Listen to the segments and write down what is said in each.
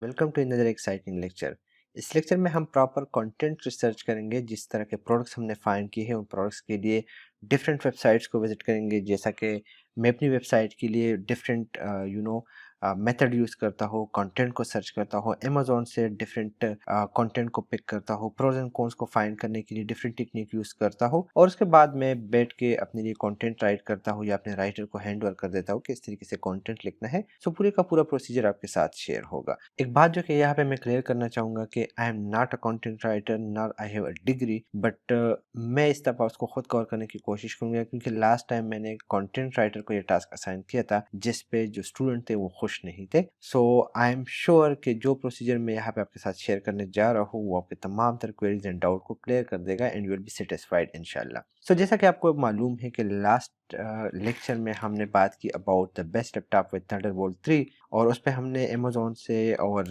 Welcome to another exciting lecture. इस lecture में हम प्रॉपर कंटेंट रिसर्च करेंगे। जिस तरह के प्रोडक्ट्स हमने फाइंड किए हैं उन प्रोडक्ट्स के लिए डिफरेंट वेबसाइट्स को विजिट करेंगे। जैसा कि मैं अपनी वेबसाइट के लिए डिफरेंट मेथड यूज़ करता हूँ, कंटेंट को सर्च करता हूँ, अमेजोन से डिफरेंट कंटेंट को पिक करता हूँ, प्रोज एंड कॉन्स को फाइंड करने के लिए डिफरेंट टेक्निक यूज़ करता हूँ और उसके बाद मैं बैठ के अपने लिए कंटेंट राइट करता हूँ या अपने राइटर को हैंड ओवर कर देता हूँ कि इस तरीके से कंटेंट लिखना है। सो पूरे का पूरा प्रोसीजर आपके साथ शेयर होगा। एक बात जो कि यहाँ पे मैं क्लियर करना चाहूँगा कि I am not a content writer, not I have a degree, but मैं इस दफ़ा उसको खुद कवर करने की कोशिश करूँगा क्योंकि लास्ट टाइम मैंने कंटेंट राइटर को ये टास्क असाइन किया था जिस पे जो स्टूडेंट थे वो खुश नहीं थे। सो आई एम श्योर कि जो प्रोसीजर मैं यहाँ पे आपके साथ शेयर करने जा रहा हूँ वो आपके तमाम तरह क्वेरीज एंड डाउट को क्लियर कर देगा and you will be satisfied इंशाल्लाह। सो जैसा कि आपको मालूम है कि लास्ट लेक्चर में हमने बात की about the best laptop with Thunderbolt 3 और उस पे हमने अमेज़न से और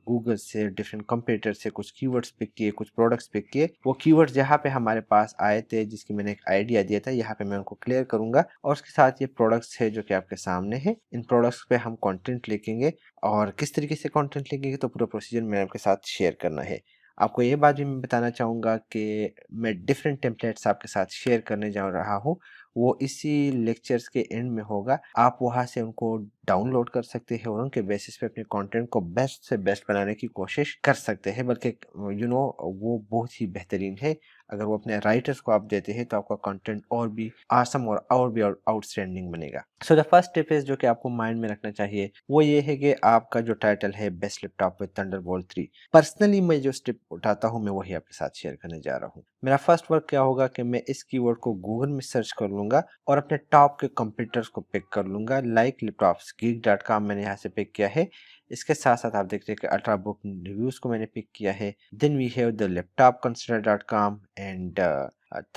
गूगल से डिफरेंट कंपटीटर से कुछ कीवर्ड्स पिक किए, कुछ प्रोडक्ट्स पिक किए। वो कीवर्ड्स जहाँ पे हमारे पास आए थे जिसकी मैंने एक आइडिया दिया था, यहाँ पे मैं उनको क्लियर करूँगा और उसके साथ ये प्रोडक्ट्स है जो कि आपके सामने हैं। इन प्रोडक्ट्स पे हम कंटेंट लिखेंगे और किस तरीके से कंटेंट लिखेंगे तो पूरा प्रोसीजर मैंने आपके साथ शेयर करना है। आपको ये बात भी मैं बताना चाहूँगा कि मैं डिफरेंट टेम्पलेट्स आपके साथ शेयर करने जा रहा हूँ, वो इसी लेक्चर्स के एंड में होगा। आप वहाँ से उनको डाउनलोड कर सकते हैं और उनके बेसिस पे अपने कंटेंट को बेस्ट से बेस्ट बनाने की कोशिश कर सकते हैं। बल्कि वो बहुत ही बेहतरीन है। अगर वो अपने राइटर्स को आप देते हैं तो आपका कंटेंट और भी आसम और भी आउटस्टैंडिंग बनेगा। So the first tip is जो कि आपको माइंड में रखना चाहिए वो ये है कि आपका जो टाइटल है best laptop with Thunderbolt 3। Personally मैं जो स्टेप उठाता हूँ मैं वही आपके साथ शेयर करने जा रहा हूँ। मेरा फर्स्ट वर्क क्या होगा कि मैं इस कीवर्ड को गूगल में सर्च कर लूंगा और अपने टॉप के कंप्यूटर्स को पिक कर लूंगा। लाइक laptopsgeek.com मैंने यहाँ से पिक किया है। इसके साथ साथ आप देखते हैं कि अल्ट्रा बुक रिव्यूज को मैंने पिक किया है। Then we have the laptopconsider.com and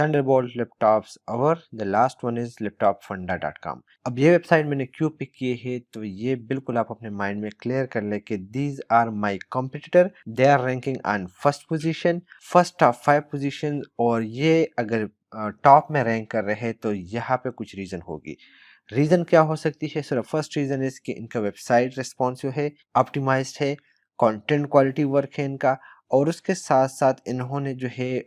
thunderbolt laptops और the last one is laptopfunda.com। अब ये वेबसाइट मैंने क्यों पिक किए है तो ये बिल्कुल आप अपने माइंड में क्लियर कर ले कि these are my competitor, they are ranking on first position, first top 5 position और ये अगर टॉप में रैंक कर रहे हैं तो यहाँ पे कुछ रीजन होगी। रीजन क्या हो सकती है? सिर्फ फर्स्ट रीजन इज कि इनका वेबसाइट रिस्पॉन्सिव है, ऑप्टिमाइज्ड है, कंटेंट क्वालिटी वर्क है इनका और उसके साथ साथ इन्होंने जो है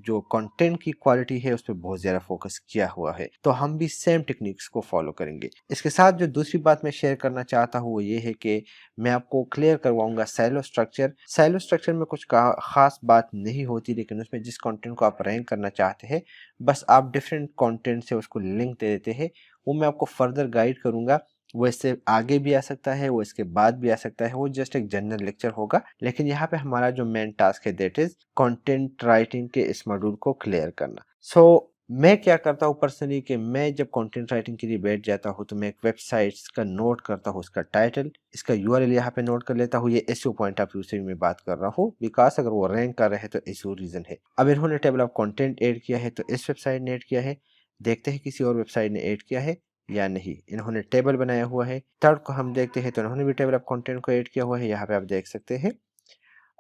जो कंटेंट की क्वालिटी है उस पर बहुत ज़्यादा फोकस किया हुआ है। तो हम भी सेम टेक्निक्स को फॉलो करेंगे। इसके साथ जो दूसरी बात मैं शेयर करना चाहता हूँ वो ये है कि मैं आपको क्लियर करवाऊंगा साइलो स्ट्रक्चर। साइलो स्ट्रक्चर में कुछ खास बात नहीं होती, लेकिन उसमें जिस कंटेंट को आप रैंक करना चाहते हैं बस आप डिफरेंट कंटेंट से उसको लिंक दे देते हैं। वो मैं आपको फर्दर गाइड करूंगा। वो इससे आगे भी आ सकता है, वो इसके बाद भी आ सकता है, वो जस्ट एक जनरल लेक्चर होगा। लेकिन यहाँ पे हमारा जो मेन टास्क है दैट इज कंटेंट राइटिंग के इस मॉड्यूल को क्लियर करना। सो मैं क्या करता हूँ पर्सनली कि मैं जब कंटेंट राइटिंग के लिए बैठ जाता हूँ तो मैं एक वेबसाइट का नोट करता हूँ, उसका टाइटल, इसका यूआरएल यहाँ पे नोट कर लेता हूँ। ये एसईओ पॉइंट ऑफ व्यू से भी मैं बात कर रहा हूँ बिकॉज अगर वो रैंक कर रहे हैं तो एसईओ रीजन है। अब इन्होंने टेबल ऑफ कंटेंट ऐड किया है तो इस वेबसाइट ने ऐड किया है। देखते हैं किसी और वेबसाइट ने ऐड किया है या नहीं। इन्होंने टेबल बनाया हुआ है। थर्ड को हम देखते हैं तो इन्होंने भी टेबल ऑफ कंटेंट को ऐड किया हुआ है, यहाँ पे आप देख सकते हैं।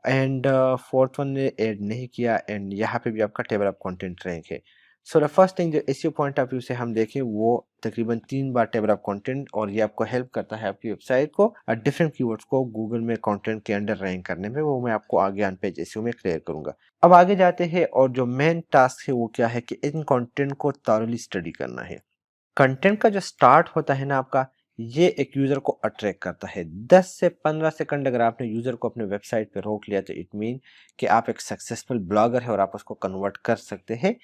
एंड फोर्थ वन ने ऐड नहीं किया एंड यहाँ पे भी आपका टेबल ऑफ कंटेंट रैंक है। सो द फर्स्ट थिंग जो एसईओ पॉइंट ऑफ व्यू से हम देखें वो तकरीबन 3 बार टेबल ऑफ कंटेंट और ये आपको हेल्प करता है आपकी वेबसाइट को डिफरेंट कीवर्ड्स को गूगल में कंटेंट के अंडर रैंक करने में। वो मैं आपको आगे ऑन पेज एसईओ में क्लियर करूंगा। अब आगे जाते हैं और जो मेन टास्क है वो क्या है कि इन कंटेंट को थॉरोली स्टडी करना है। कंटेंट का जो स्टार्ट होता है ना आपका, ये एक यूजर को अट्रैक्ट करता है। 10 से 15 सेकंड अगर आपने यूजर को अपने वेबसाइट पे रोक लिया तो इट मीन कि आप एक सक्सेसफुल ब्लॉगर है और आप उसको कन्वर्ट कर सकते हैं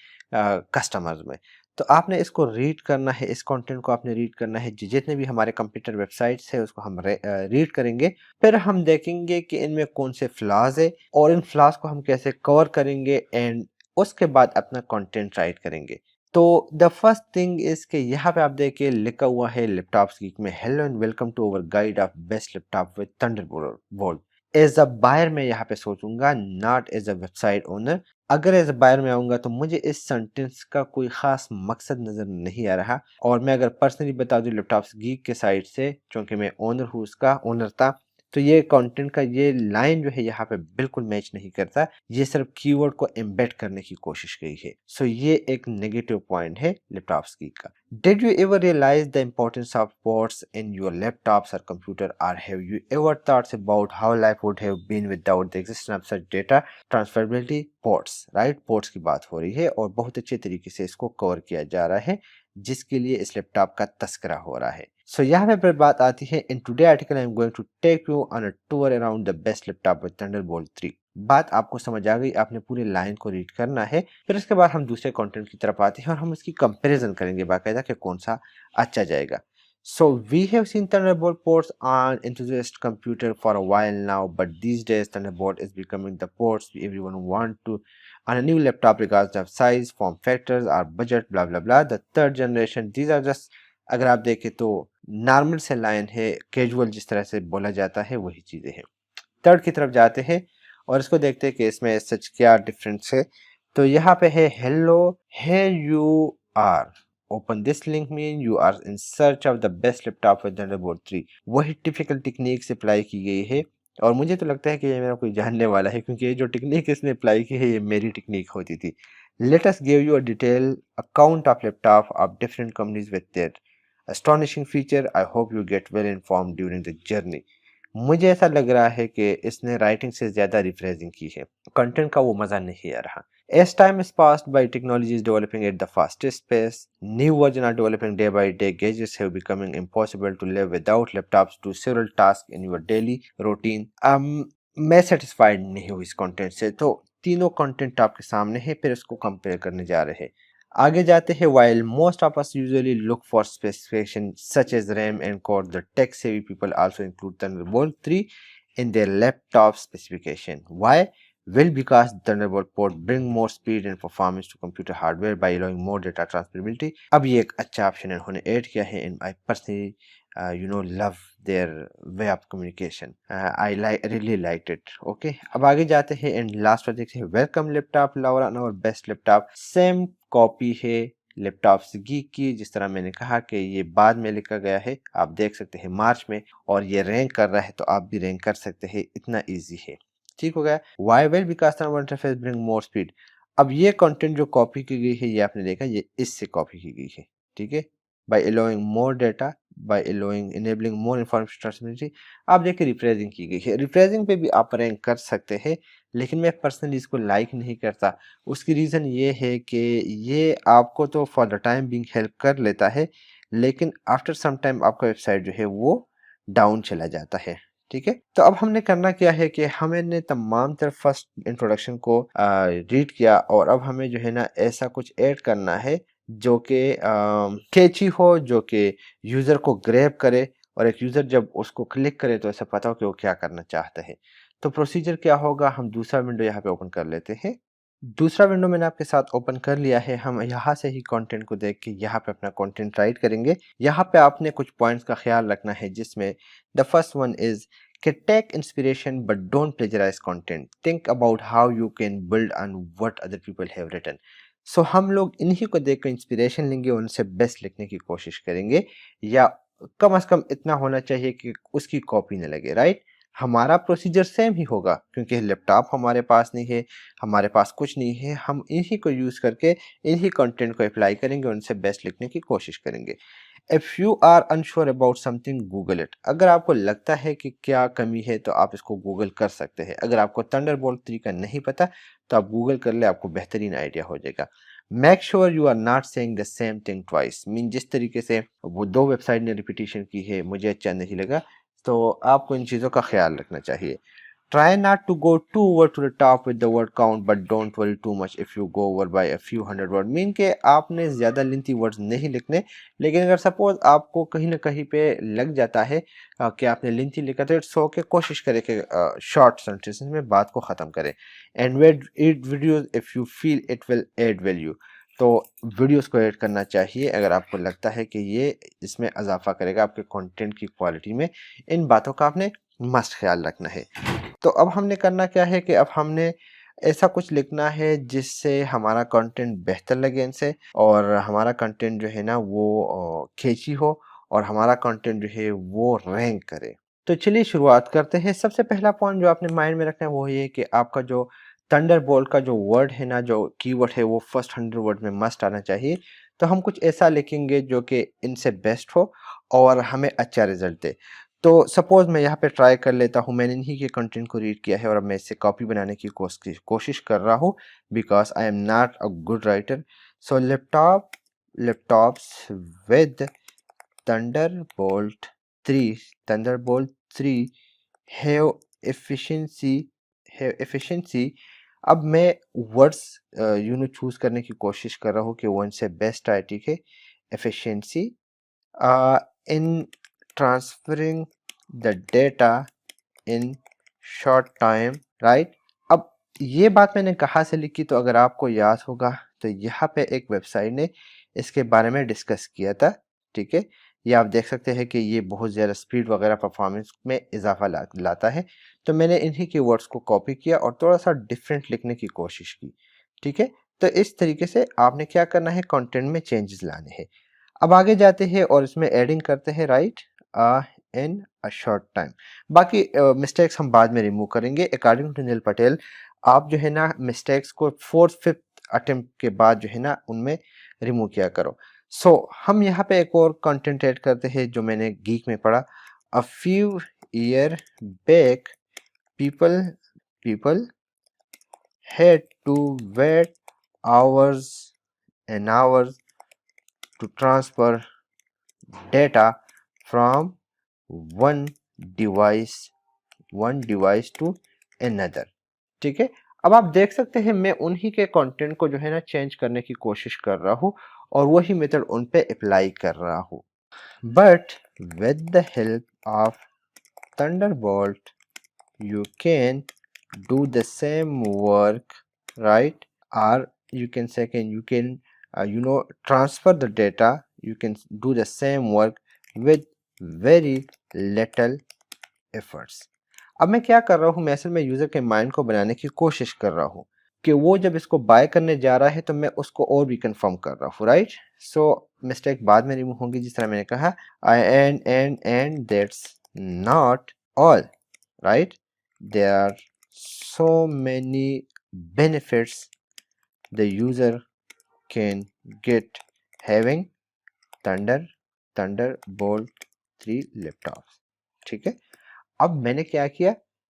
कस्टमर्स में। तो आपने इसको रीड करना है, इस कंटेंट को आपने रीड करना है। जितने भी हमारे कंप्यूटर वेबसाइट्स है उसको हम रीड करेंगे। फिर हम देखेंगे कि इनमें कौन से फ्लॉज है और इन फ्लॉज को हम कैसे कवर करेंगे एंड उसके बाद अपना कंटेंट राइट करेंगे। तो द फर्स्ट थिंग इज कि यहाँ पे आप देखिए लिखा हुआ है लैपटॉप्स गीक में, hello and welcome to our guide of best laptop with Thunderbolt. As a buyer मैं यहाँ पे सोचूंगा, not as a website owner. अगर एज अ बायर में आऊंगा तो मुझे इस सेंटेंस का कोई खास मकसद नजर नहीं आ रहा। और मैं अगर पर्सनली बता दूं लैपटॉप्स गीक के साइड से, क्योंकि मैं ओनर हूँ, उसका ओनर था, तो ये कंटेंट का ये लाइन जो है यहाँ पे बिल्कुल मैच नहीं करता, ये सिर्फ कीवर्ड को एम्बेड करने की कोशिश की है। सो ये एक नेगेटिव पॉइंट है लैपटॉप्स की का। Did you ever realize the importance of ports in your laptops or computer, or have you ever thought about how life would have been without the existence of such data transferability? Ports, right? Ports की बात हो रही है और बहुत अच्छे तरीके से इसको कवर किया जा रहा है, जिसके लिए इस लैपटॉप का तस्करा हो रहा है। सो यहाँ पे बात आती है, in today article I am going to take you on a tour around the best laptop with Thunderbolt 3। बात आपको समझ आ गई, आपने पूरी लाइन को रीड करना है। फिर उसके बाद हम दूसरे कंटेंट की तरफ आते हैं और हम इसकी कंपैरिजन करेंगे बाकायदा कि कौन सा अच्छा जाएगा। So we have seen Thunderbolt ports on enthusiast computer for a while now, but these days Thunderbolt is becoming the ports everyone want to on a new laptop regardless of size, form factors or budget, blah blah blah. The third generation, these are just, अगर आप देखें तो normal से line है, casual जिस तरह से बोला जाता है वही चीज़ें हैं। थर्ड की तरफ जाते हैं और इसको देखते हैं कि इसमें सच क्या डिफरेंस है। तो यहाँ पे है hello, here you are, open this link mean you are in search of the best laptop with Thunderbolt 3। वही टिपिकल टेक्निक से अप्लाई की गई है और मुझे तो लगता है कि ये मेरा कोई जानने वाला है, क्योंकि ये जो टेक्निक इसने अप्लाई की है ये मेरी टेक्निक होती थी। Let us give you a detailed account of laptop of different companies with their astonishing feature। I hope you get well informed during the journey। मुझे ऐसा लग रहा है कि इसने राइटिंग से ज़्यादा रिफ्रेजिंग की है, कंटेंट का वो मज़ा नहीं आ रहा। As time is passed by, technology is developing at the fastest pace. New versions are developing day by day. Gadgets have becoming impossible to live without laptops to several tasks in your daily routine. मैं satisfied नहीं हूँ इस content से, तो तीनों content आपके सामने है, फिर इसको कंपेयर करने जा रहे हैं। आगे जाते हैं। While most of us usually look for specifications such as RAM and core, the tech-savvy people also include Thunderbolt 3 in their laptop specification. Why? Well, because Thunderbolt port bring more speed and performance to computer hardware by allowing more data transferability। अब ये एक अच्छा option इन्होंने add किया है, and I personally love their way of communication। I really liked it। Okay, अब आगे जाते हैं एंड लास्ट पर देखते हैं। Welcome laptop lover on our best laptop. Same copy है लैपटॉप से गीक की, जिस तरह मैंने कहा कि ये बाद में लिखा गया है, आप देख सकते हैं मार्च में, और ये रैंक कर रहा है तो आप भी रैंक कर सकते हैं, इतना ईजी है। ठीक हो गया। Why well because interface bring more speed. अब ये कंटेंट जो कॉपी की गई है, ये आपने देखा, ये इससे कॉपी की गई है। ठीक है, by allowing more data, by allowing enabling more information transmissibility. आप देखिए रिफ्रेजिंग की गई है, रिफ्रेजिंग पे भी आप रैंक कर सकते हैं, लेकिन मैं पर्सनली इसको लाइक नहीं करता। उसकी रीज़न ये है कि ये आपको तो for the time being help कर लेता है, लेकिन आफ्टर सम टाइम आपका वेबसाइट जो है वो डाउन चला जाता है। ठीक है, तो अब हमने करना क्या है कि हमने तमाम तरफ फर्स्ट इंट्रोडक्शन को रीड किया, और अब हमें जो है ना ऐसा कुछ ऐड करना है जो कि कैची हो, जो कि यूज़र को ग्रैब करे, और एक यूज़र जब उसको क्लिक करे तो ऐसा पता हो कि वो क्या करना चाहता है। तो प्रोसीजर क्या होगा, हम दूसरा विंडो यहाँ पे ओपन कर लेते हैं। दूसरा विंडो मैंने आपके साथ ओपन कर लिया है। हम यहाँ से ही कंटेंट को देख के यहाँ पे अपना कंटेंट राइट करेंगे। यहाँ पे आपने कुछ पॉइंट्स का ख्याल रखना है, जिसमें द फर्स्ट वन इज कि take inspiration but don't plagiarise content, think about how you can build on what other people have written. So हम लोग इन्हीं को देख कर इंस्पिरेशन लेंगे, उनसे बेस्ट लिखने की कोशिश करेंगे, या कम से कम इतना होना चाहिए कि उसकी कॉपी न लगे। राइट, हमारा प्रोसीजर सेम ही होगा, क्योंकि लैपटॉप हमारे पास नहीं है, हमारे पास कुछ नहीं है, हम इन्हीं को यूज़ करके इन्हीं कंटेंट को अप्लाई करेंगे, उनसे बेस्ट लिखने की कोशिश करेंगे। If you are unsure about something Google it. अगर आपको लगता है कि क्या कमी है तो आप इसको गूगल कर सकते हैं। अगर आपको थंडरबोल्ट 3 का नहीं पता तो आप गूगल कर ले, आपको बेहतरीन आइडिया हो जाएगा। Make sure you are not saying the same thing twice. Mean जिस तरीके से वो दो वेबसाइट ने रिपीटिशन की है, मुझे अच्छा नहीं लगा, तो आपको इन चीज़ों का ख्याल रखना चाहिए। Try not to go too over to the top with the word count, but don't worry too much if you go over by a few hundred word। Mean के आपने ज़्यादा लेंथी वर्ड्स नहीं लिखने, लेकिन अगर सपोज आपको कहीं ना कहीं पे लग जाता है कि आपने लेंथी लिखा, तो इट्स ओके, कोशिश करें कि शॉर्ट सेंटेंसेस में बात को ख़त्म करें। And add videos if you feel it will add value. तो वीडियोस को ऐड करना चाहिए अगर आपको लगता है कि ये इसमें इजाफा करेगा आपके कंटेंट की क्वालिटी में। इन बातों का आपने मस्ट ख्याल रखना है। तो अब हमने करना क्या है कि अब हमने ऐसा कुछ लिखना है जिससे हमारा कंटेंट बेहतर लगे इनसे, और हमारा कंटेंट जो है ना वो खींची हो, और हमारा कंटेंट जो है वो रैंक करे। तो चलिए शुरुआत करते हैं। सबसे पहला पॉइंट जो आपने माइंड में रखना है वो ये है कि आपका जो थंडरबोल्ट का जो वर्ड है ना, जो कीवर्ड है, वो फर्स्ट 100 वर्ड में मस्ट आना चाहिए। तो हम कुछ ऐसा लिखेंगे जो कि इनसे बेस्ट हो और हमें अच्छा रिजल्ट दे। तो सपोज मैं यहाँ पे ट्राई कर लेता हूँ, मैंने इन्हीं के कंटेंट को रीड किया है और अब मैं इससे कॉपी बनाने की कोशिश कर रहा हूँ, because I am not a good writer. So laptops with Thunderbolt 3 have efficiency अब मैं वर्ड्स चूज करने की कोशिश कर रहा हूँ कि वन से बेस्ट है, ठीक है। Efficiency in transferring the data in short time, right. अब ये बात मैंने कहाँ से लिखी, तो अगर आपको याद होगा तो यहाँ पे एक वेबसाइट ने इसके बारे में डिस्कस किया था, ठीक है। ये आप देख सकते हैं कि ये बहुत ज़्यादा स्पीड वगैरह परफॉर्मेंस में इजाफा लाता है। तो मैंने इन्हीं की वर्ड्स को कॉपी किया और थोड़ा सा डिफरेंट लिखने की कोशिश की, ठीक है। तो इस तरीके से आपने क्या करना है, कंटेंट में चेंजेस लाने हैं। अब आगे जाते हैं और इसमें एडिंग करते हैं, right, in a short time. बाकी मिस्टेक्स हम बाद में रिमूव करेंगे। अकॉर्डिंग टू नील पटेल, आप जो है ना मिस्टेक्स को 4th-5th अटेम्प्ट के बाद जो है ना उनमें रिमूव किया करो। सो हम यहाँ पे एक और कंटेंट ऐड करते हैं जो मैंने गीक में पढ़ा। A few year back people people had to wait hours and hours to transfer data from one device to another, ठीक है। अब आप देख सकते हैं मैं उन्हीं के कंटेंट को जो है ना चेंज करने की कोशिश कर रहा हूँ और वही मेथड उन पे अप्लाई कर रहा हूँ। But with the help of Thunderbolt you can do the same work, right? Or you can transfer the data. You can do the same work with very little efforts. अब मैं क्या कर रहा हूँ, मैं असल में यूज़र के माइंड को बनाने की कोशिश कर रहा हूँ कि वो जब इसको बाय करने जा रहा है तो मैं उसको और भी कंफर्म कर रहा हूँ, राइट। सो मिस्टेक बाद में रिमूव होंगी, जिस तरह मैंने कहा, I and that's not all, right? There are so many benefits the user can get having Thunderbolt 3 laptops, ठीक है। अब मैंने क्या किया,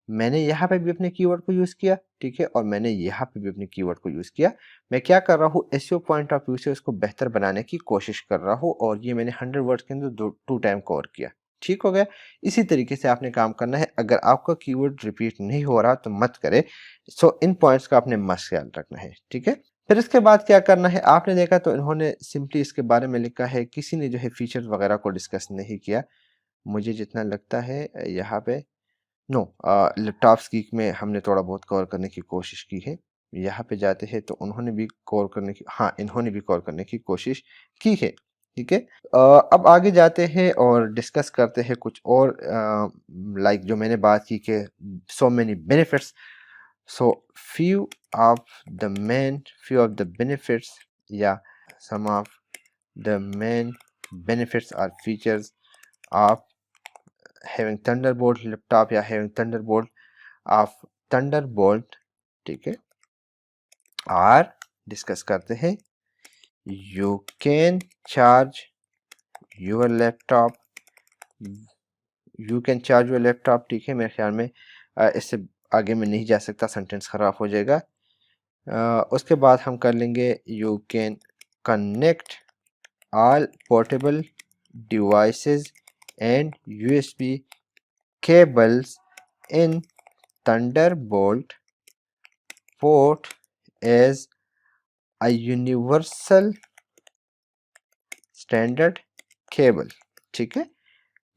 मैंने यहाँ पे भी अपने कीवर्ड को यूज़ किया, ठीक है, और मैंने यहाँ पे भी अपने कीवर्ड को यूज़ किया। मैं क्या कर रहा हूँ, एसईओ पॉइंट ऑफ व्यू से उसको बेहतर बनाने की कोशिश कर रहा हूँ और ये मैंने 100 वर्ड्स के अंदर 2 टाइम कवर किया, ठीक हो गया। इसी तरीके से आपने काम करना है। अगर आपका कीवर्ड रिपीट नहीं हो रहा तो मत करे। सो इन पॉइंट्स का आपने मस्त ख्याल रखना है, ठीक है। फिर इसके बाद क्या करना है, आपने देखा तो इन्होंने सिंपली इसके बारे में लिखा है, किसी ने जो है फीचर्स वगैरह को डिस्कस नहीं किया, मुझे जितना लगता है यहाँ पे। नो, लैपटॉप्स गीक में हमने थोड़ा बहुत कवर करने की कोशिश की है। यहाँ पे जाते हैं तो उन्होंने भी कवर करने की, हाँ, इन्होंने भी कवर करने की कोशिश की है, ठीक है। अब आगे जाते हैं और डिस्कस करते हैं कुछ और, लाइक जो मैंने बात की कि so many benefits. So few of the benefits या some of the main benefits are features of having thunderbolt laptop या हैविंग थंडरबोल्ट ऑफ थंडरबोल्ट, ठीक है। और डिस्कस करते हैं, you can charge your laptop ठीक है। मेरे ख्याल में इससे आगे मैं नहीं जा सकता, सेंटेंस खराब हो जाएगा। उसके बाद हम कर लेंगे, you can connect all portable devices and USB cables in Thunderbolt port as a universal standard cable, ठीक है।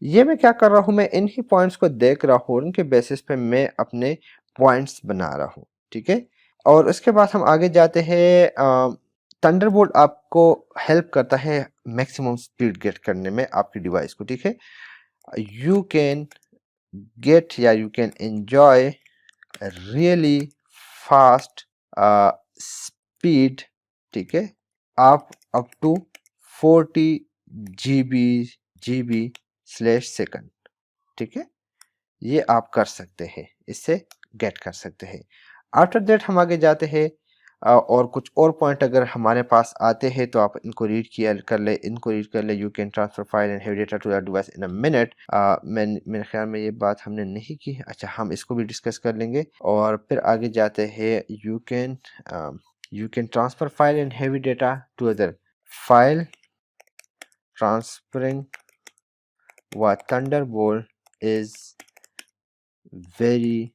ये मैं क्या कर रहा हूँ, मैं इन्हीं पॉइंट्स को देख रहा हूँ, उनके बेसिस पे मैं अपने पॉइंट्स बना रहा हूँ, ठीक है। और उसके बाद हम आगे जाते हैं। थंडरबोल्ट आपको हेल्प करता है मैक्सिमम स्पीड गेट करने में आपकी डिवाइस को, ठीक है। यू कैन गेट या you can enjoy really fast speed, ठीक है, आप अप टू 40 GB/सेकंड, ठीक है। ये आप कर सकते हैं, इससे गेट कर सकते हैं। आफ्टर दैट हम आगे जाते हैं और कुछ और पॉइंट अगर हमारे पास आते हैं तो आप इनको रीड किया कर ले, इनको रीड कर ले। You can transfer file and have data to the device in a minute. मेरे ख्याल में ये बात हमने नहीं की। अच्छा, हम इसको भी डिस्कस कर लेंगे और फिर आगे जाते हैं। You can transfer file and heavy data to other file transferring via thunderbolt is very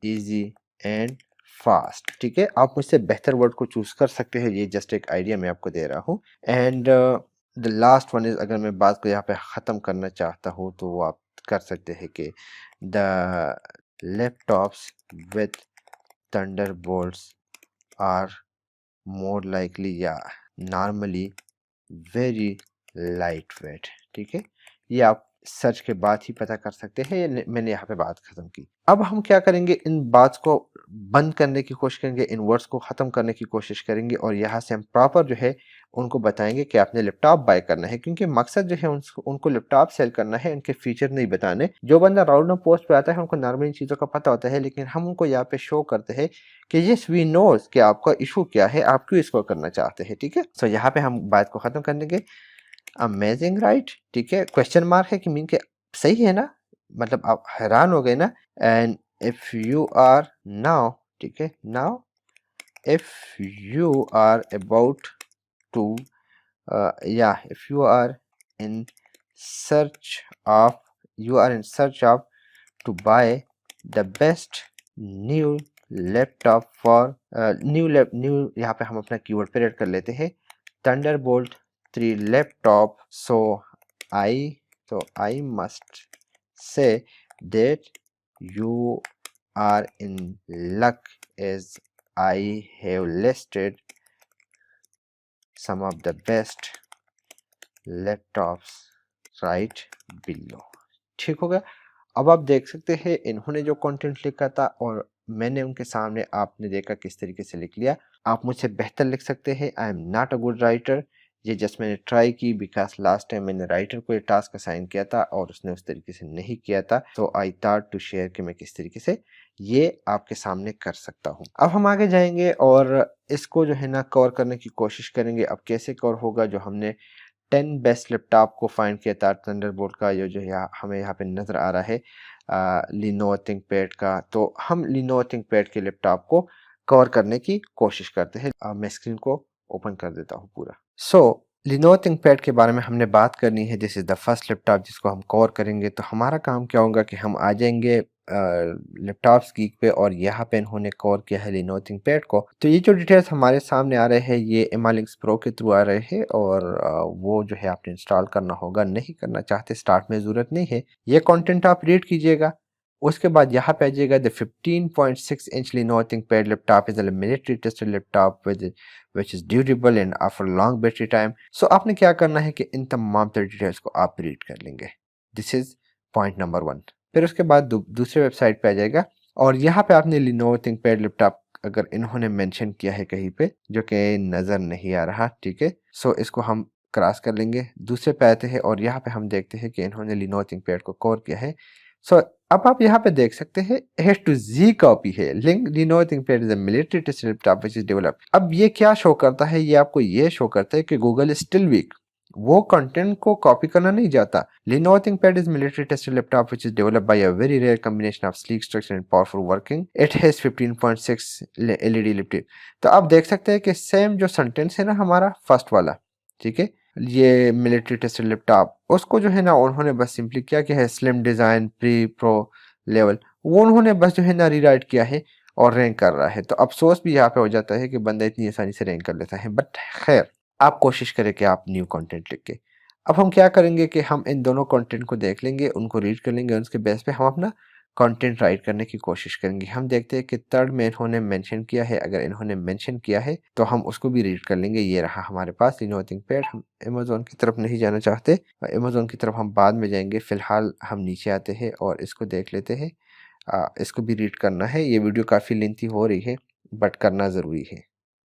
easy and fast. ठीक है, आप मुझसे बेहतर वर्ड को चूज कर सकते हैं, ये जस्ट एक आइडिया मैं आपको दे रहा हूँ। And the last one is, अगर मैं बात को यहाँ पे ख़त्म करना चाहता हूँ तो वो आप कर सकते हैं कि the laptops with Thunderbolts are more likely या नॉर्मली वेरी लाइट वेट। ठीक है, ये आप सर्च के बाद ही पता कर सकते हैं। मैंने यहाँ पे बात खत्म की। अब हम क्या करेंगे, इन बात को बंद करने की कोशिश करेंगे, इन वर्ड्स को ख़त्म करने की कोशिश करेंगे और यहाँ से हम प्रॉपर जो है उनको बताएंगे कि आपने लैपटॉप बाय करना है, क्योंकि मकसद जो है उनको लैपटॉप सेल करना है, उनके फीचर नहीं बताने। जो बंदा राउंड पोस्ट पे आता है उनको नॉर्मल चीज़ों का पता होता है, लेकिन हम उनको यहाँ पे शो करते हैं कि यस वी नोज कि आपका इशू क्या है, आप क्यों इसको करना चाहते हैं। ठीक है, सो यहाँ पे हम बात को ख़त्म कर देंगे। अमेजिंग राइट, ठीक है, क्वेश्चन मार्क है कि मीन के सही है ना, मतलब आप हैरान हो गए ना। And if you are now, ठीक है, now if you are about to if you are in search of to buy the best new laptop for new यहाँ पे हम अपना कीवर्ड पे रेड कर लेते हैं Thunderbolt 3 laptop. I must say that you are in luck, as I have listed some of the best laptops right below। ठीक हो गया। अब आप देख सकते हैं इन्होंने जो कंटेंट लिखा था और मैंने उनके सामने आपने देखा किस तरीके से लिख लिया। आप मुझसे बेहतर लिख सकते हैं। I am not a good writer. ये जस्ट मैंने ट्राई की बिकॉज लास्ट टाइम मैंने राइटर को ये टास्क असाइन किया था और उसने उस तरीके से नहीं किया था। सो आई थॉट टू शेयर कि मैं किस तरीके से ये आपके सामने कर सकता हूँ। अब हम आगे जाएंगे और इसको जो है ना कवर करने की कोशिश करेंगे। अब कैसे कवर होगा, जो हमने 10 बेस्ट लैपटॉप को फाइंड किया था थंडरबोल्ट का, ये जो हमें यहाँ पे नज़र आ रहा है लिनोवो थिंकपैड का, तो हम लिनोवो थिंकपैड के लैपटॉप को कवर करने की कोशिश करते हैं। मैं स्क्रीन को ओपन कर देता हूँ पूरा। लिनोवो थिंकपैड के बारे में हमने बात करनी है। This is the first laptop जिसको हम कवर करेंगे। तो हमारा काम क्या होगा कि हम आ जाएंगे लैपटॉप्स गीक पे और यहाँ पे इन्होंने कवर किया है लिनोवो थिंकपैड को। तो ये जो डिटेल्स हमारे सामने आ रहे हैं ये एमालिंक्स प्रो के थ्रू आ रहे हैं और वो जो है आपने इंस्टॉल करना होगा। नहीं करना चाहते स्टार्ट में ज़रूरत नहीं है। ये कंटेंट आप रीड कीजिएगा। उसके बाद यहाँ पे आ जाइएगा the 15.6 inch Lenovo ThinkPad laptop is a military tested laptop with which is durable and offer long battery time। So आपने क्या करना है कि इन तमाम डिटेल्स को आप रीड कर लेंगे। This is point number 1। फिर उसके बाद दूसरे वेबसाइट पे आ जाएगा और यहाँ पे आपने लिनोवो थिंकपैड लैपटॉप अगर इन्होंने मेंशन किया है कहीं पे जो कि नज़र नहीं आ रहा, ठीक है, सो इसको हम क्रॉस कर लेंगे। दूसरे पे आते हैं और यहाँ पे हम देखते हैं कि इन्होंने लिनोवो थिंकपैड को कवर किया है। सो अब आप यहाँ पे देख सकते हैं H2Z कॉपी है। Link Lenovo ThinkPad is a military tested laptop which is developed. अब ये क्या शो करता है, ये आपको ये शो करता है कि गूगल इज स्टिल वीक। वो कंटेंट को कॉपी करना नहीं जाता। Lenovo ThinkPad is military tested laptop which is developed by a very rare combination of sleek structure and powerful working. It has 15.6 LED lift. तो आप देख सकते हैं कि सेम जो सेंटेंस है ना हमारा फर्स्ट वाला, ठीक है, ये मिलिट्री टेस्टेड लैपटॉप उसको जो है ना उन्होंने बस सिंपली क्या किया है, slim design pre pro level, वो उन्होंने बस जो है ना रीराइट किया है और रैंक कर रहा है। तो अफसोस भी यहाँ पे हो जाता है कि बंदा इतनी आसानी से रैंक कर लेता है। बट खैर आप कोशिश करें कि आप न्यू कंटेंट लिख के। अब हम क्या करेंगे कि हम इन दोनों कंटेंट को देख लेंगे, उनको रीड कर लेंगे, उसके बेस पे हम अपना कंटेंट राइट करने की कोशिश करेंगे। हम देखते हैं कि थर्ड में इन्होंने मेंशन किया है। अगर इन्होंने मेंशन किया है तो हम उसको भी रीड कर लेंगे। ये रहा हमारे पास लिनोवो थिंकपैड। हम अमेज़न की तरफ नहीं जाना चाहते, अमेज़न की तरफ हम बाद में जाएंगे। फिलहाल हम नीचे आते हैं और इसको देख लेते हैं। इसको भी रीड करना है। ये वीडियो काफ़ी लेंथी हो रही है बट करना ज़रूरी है,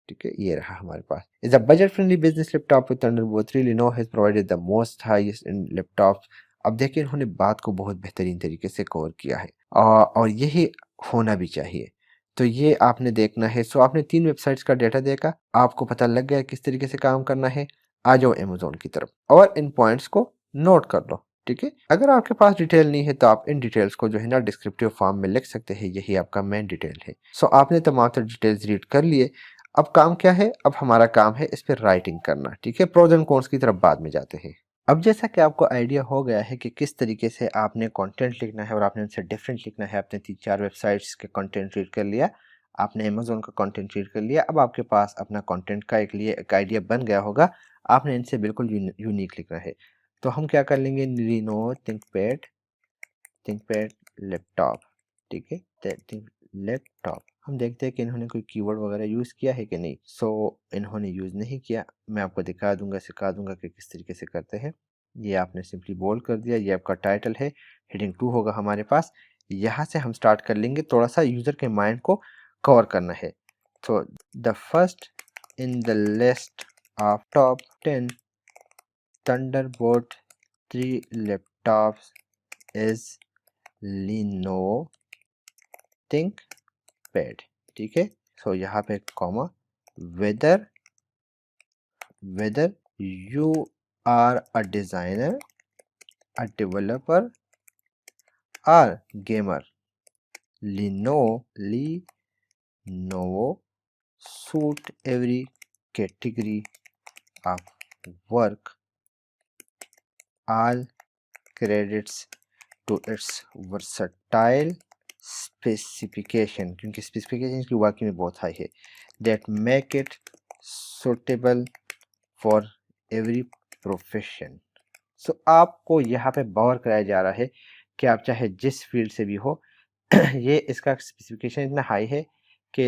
ठीक है। ये रहा हमारे पास। Is a budget friendly business laptop with Thunderbolt 3। Lenovo has provided the most highest in laptops अब देखिए इन्होंने बात को बहुत बेहतरीन तरीके से कवर किया है और यही होना भी चाहिए। तो ये आपने देखना है। सो आपने 3 वेबसाइट्स का डेटा देखा, आपको पता लग गया किस तरीके से काम करना है। आ जाओ अमेज़न की तरफ और इन पॉइंट्स को नोट कर लो, ठीक है? अगर आपके पास डिटेल नहीं है तो आप इन डिटेल्स को जो है ना डिस्क्रिप्टिव फॉर्म में लिख सकते हैं, यही आपका मेन डिटेल है। सो आपने तमाम तर डिटेल्स रीड कर लिए। अब काम क्या है? अब हमारा काम है इस पे राइटिंग करना, ठीक है? प्रोज एंड कॉन्स की तरफ बाद में जाते हैं। अब जैसा कि आपको आइडिया हो गया है कि किस तरीके से आपने कंटेंट लिखना है और आपने उनसे डिफरेंट लिखना है, आपने 3-4 वेबसाइट्स के कंटेंट रीड कर लिया, आपने अमेज़न का कंटेंट रीड कर लिया, अब आपके पास अपना कंटेंट का एक आइडिया बन गया होगा, आपने इनसे बिल्कुल यूनिक लिखना है। तो हम क्या कर लेंगे, लीनो थिंकपैड लैपटॉप, ठीक है? लैपटॉप हम देखते हैं कि इन्होंने कोई कीवर्ड वगैरह यूज़ किया है कि नहीं। सो इन्होंने यूज़ नहीं किया। मैं आपको दिखा दूंगा, सिखा दूंगा कि किस तरीके से करते हैं। ये आपने सिंपली बोल्ड कर दिया, ये आपका टाइटल है, हेडिंग 2 होगा हमारे पास। यहाँ से हम स्टार्ट कर लेंगे, थोड़ा सा यूज़र के माइंड को कवर करना है। तो the first in the list of top 10 Thunderbolt 3 laptops is Lenovo ThinkPad, ठीक है? सो यहाँ पे comma, whether you are a designer, a developer और gamer, Lenovo suit every category of work, all credits to its versatile specification, क्योंकि specification की वाकई में बहुत हाई है, that make it suitable for every profession। सो आपको यहाँ पे बावर कराया जा रहा है कि आप चाहे जिस फील्ड से भी हो ये इसका स्पेसिफिकेशन इतना हाई है कि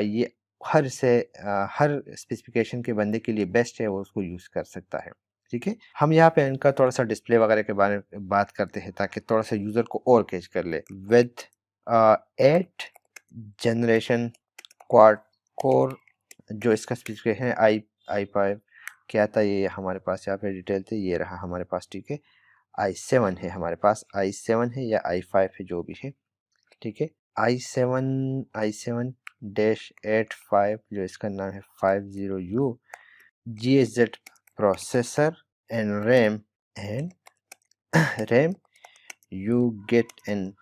ये हर स्पेसिफिकेशन के बंदे के लिए बेस्ट है, वो उसको यूज़ कर सकता है, ठीक है? हम यहाँ पे इनका थोड़ा सा डिस्प्ले वगैरह के बारे में बात करते हैं ताकि थोड़ा सा यूज़र को और कैच कर ले। विद 8 जनरेशन क्वाड कोर, जो इसका स्पेसिफिकेशन है i5 क्या था, ये हमारे पास यहाँ पे डिटेल थे, ये रहा हमारे पास, ठीक है? i7 है हमारे पास, i7 है या i5 है, जो भी है, ठीक है? i7 डैश 85 जो इसका नाम है 50U GHz processor and RAM RAM you get in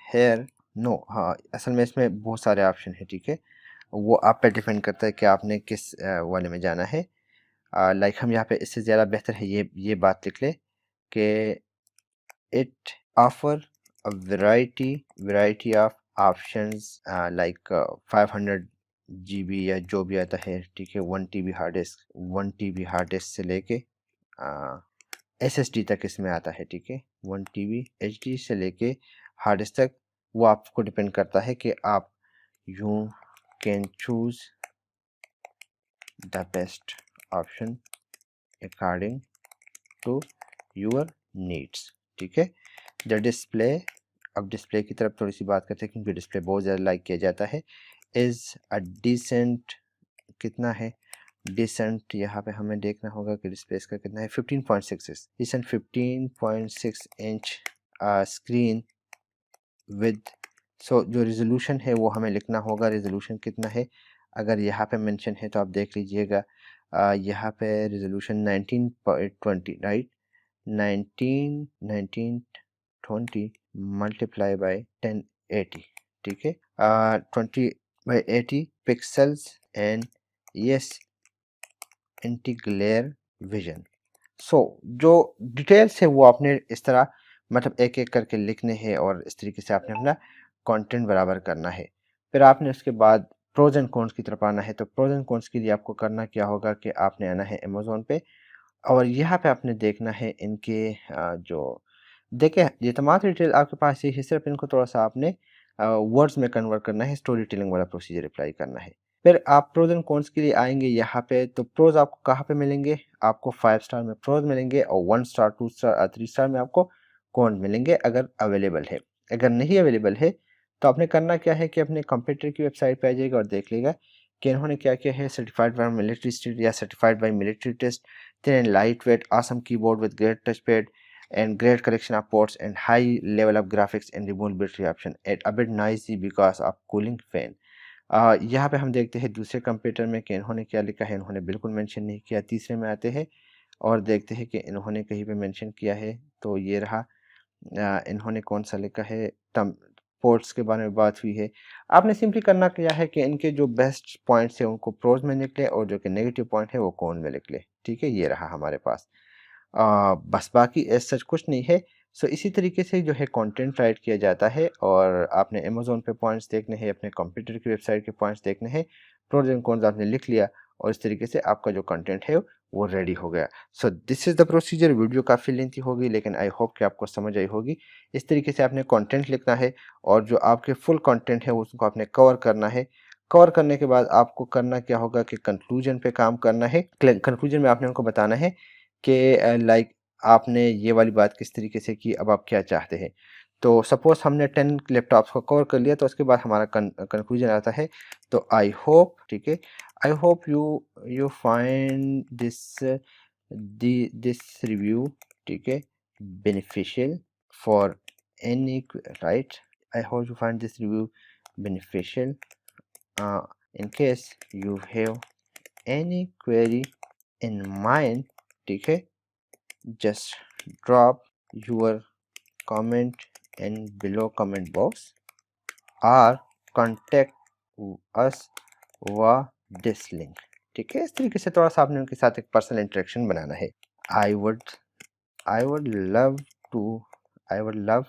here. No, हाँ असल में इसमें बहुत सारे ऑप्शन है, ठीक है? वो आप पे डिपेंड करता है कि आपने किस वाले में जाना है। लाइक हम यहाँ पे इससे ज़्यादा बेहतर है ये बात लिख ले कि it offer a variety of options like 500 GB या जो भी आता है, ठीक है? 1 TB हार्ड डिस्क से लेके SSD तक इसमें आता है, ठीक है? 1 TB HD से लेके हार्ड डिस्क तक, वो आपको डिपेंड करता है कि आप you can choose the best option according to your needs, ठीक है? द डिस्प्ले, अब डिस्प्ले की तरफ थोड़ी सी बात करते हैं क्योंकि डिस्प्ले बहुत ज़्यादा लाइक किया जाता है। इज़ अ डिसेंट, कितना है डिसेंट, यहाँ पे हमें देखना होगा कि डिस्प्ले इसका कितना है, 15.6 डिसेंट 15.6 इंच स्क्रीन विद। सो जो रिजोल्यूशन है वो हमें लिखना होगा, रिजोल्यूशन कितना है, अगर यहाँ पे मेंशन है तो आप देख लीजिएगा। यहाँ पे रिजोल्यूशन 1920, राइट? 1920 मल्टीप्लाई बाय 1080, ठीक है? 20/80 pixels and yes anti glare vision. So जो डिटेल्स है वो आपने इस तरह मतलब एक एक करके लिखने हैं और इस तरीके से आपने अपना कंटेंट बराबर करना है। फिर आपने उसके बाद प्रोज एंड कॉन्स की तरफ आना है। तो प्रोज एंड कॉन्स के लिए आपको करना क्या होगा कि आपने आना है अमेज़न पे और यहाँ पे आपने देखना है इनके जो देखिए ये तमाम डिटेल आपके पास ही है, सिर्फ इनको थोड़ा सा आपने वर्ड्स में कन्वर्ट करना है, स्टोरी टेलिंग वाला प्रोसीजर अप्लाई करना है। फिर आप प्रोज एंड कॉन्स के लिए आएंगे यहाँ पे, तो प्रोज आपको कहाँ पे मिलेंगे, आपको 5 स्टार में प्रोज मिलेंगे और 1 स्टार 2 स्टार और 3 स्टार में आपको कॉन्स मिलेंगे अगर अवेलेबल है। अगर नहीं अवेलेबल है तो आपने करना क्या है कि अपने कंप्यूटर की वेबसाइट पे आ जाएगा और देख लेगा कि इन्होंने क्या किया है, सर्टिफाइड बाय मिलिट्री स्टेट या certified by military test, then lightweight awesome keyboard with great touchpad and great collection of ports and high level of graphics and remote battery option at a bit noisy because of cooling fan। यहाँ पे हम देखते हैं दूसरे computer में कि इन्होंने क्या लिखा है, इन्होंने बिल्कुल मेंशन नहीं किया। तीसरे में आते हैं और देखते हैं कि इन्होंने कहीं पे मेंशन किया है, तो ये रहा। इन्होंने कौन सा लिखा है, टम पोर्ट्स के बारे में बात हुई है। आपने सिंपली करना क्या है कि इनके जो बेस्ट पॉइंट्स हैं उनको प्रोज में लिख लें और जो कि नेगेटिव पॉइंट है वो कॉन में लिख लें। ठीक है, ये रहा हमारे पास। बस बाकी एज सच कुछ नहीं है। सो इसी तरीके से जो है कंटेंट राइट किया जाता है और आपने अमेज़न पे पॉइंट्स देखने हैं, अपने कंप्यूटर की वेबसाइट के पॉइंट्स देखने हैं, प्रोज एंड कॉन्स आपने लिख लिया और इस तरीके से आपका जो कंटेंट है वो रेडी हो गया। So this is the procedure. Video काफ़ी लेंथी होगी लेकिन आई होप कि आपको समझ आई होगी। इस तरीके से आपने कंटेंट लिखना है और जो आपके फुल कंटेंट है उसको आपने कवर करना है। कवर करने के बाद आपको करना क्या होगा कि कंक्लूजन पे काम करना है। कंक्लूजन में आपने उनको बताना है कि लाइक आपने ये वाली बात किस तरीके से की, अब आप क्या चाहते हैं। तो सपोज़ हमने 10 लैपटॉप्स को कवर कर लिया तो उसके बाद हमारा कंक्लूजन आता है। तो आई होप, ठीक है, I hope you you find this review, ठीक है, beneficial for any, right. I hope you find this review beneficial in case you have any query in mind, ठीक है, just drop your comment in below comment box or contact us via this link। ठीक है, इस तरीके से थोड़ा सा आपने उनके साथ एक पर्सनल इंटरेक्शन बनाना है। I would I would love to I would love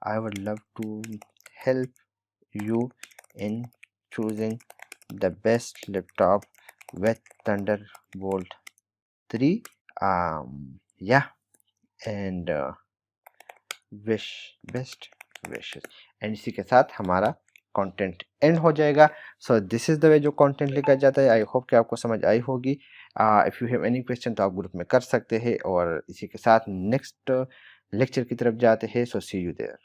I would love to help you in choosing the best laptop with Thunderbolt 3। Yeah, and wish best wishes। And इसी के साथ हमारा कंटेंट एंड हो जाएगा। So this is the way जो content लिखा जाता है। आई होप कि आपको समझ आई होगी। If you have any question तो आप ग्रुप में कर सकते हैं और इसी के साथ नेक्स्ट लेक्चर की तरफ जाते हैं। सो सी यू देयर।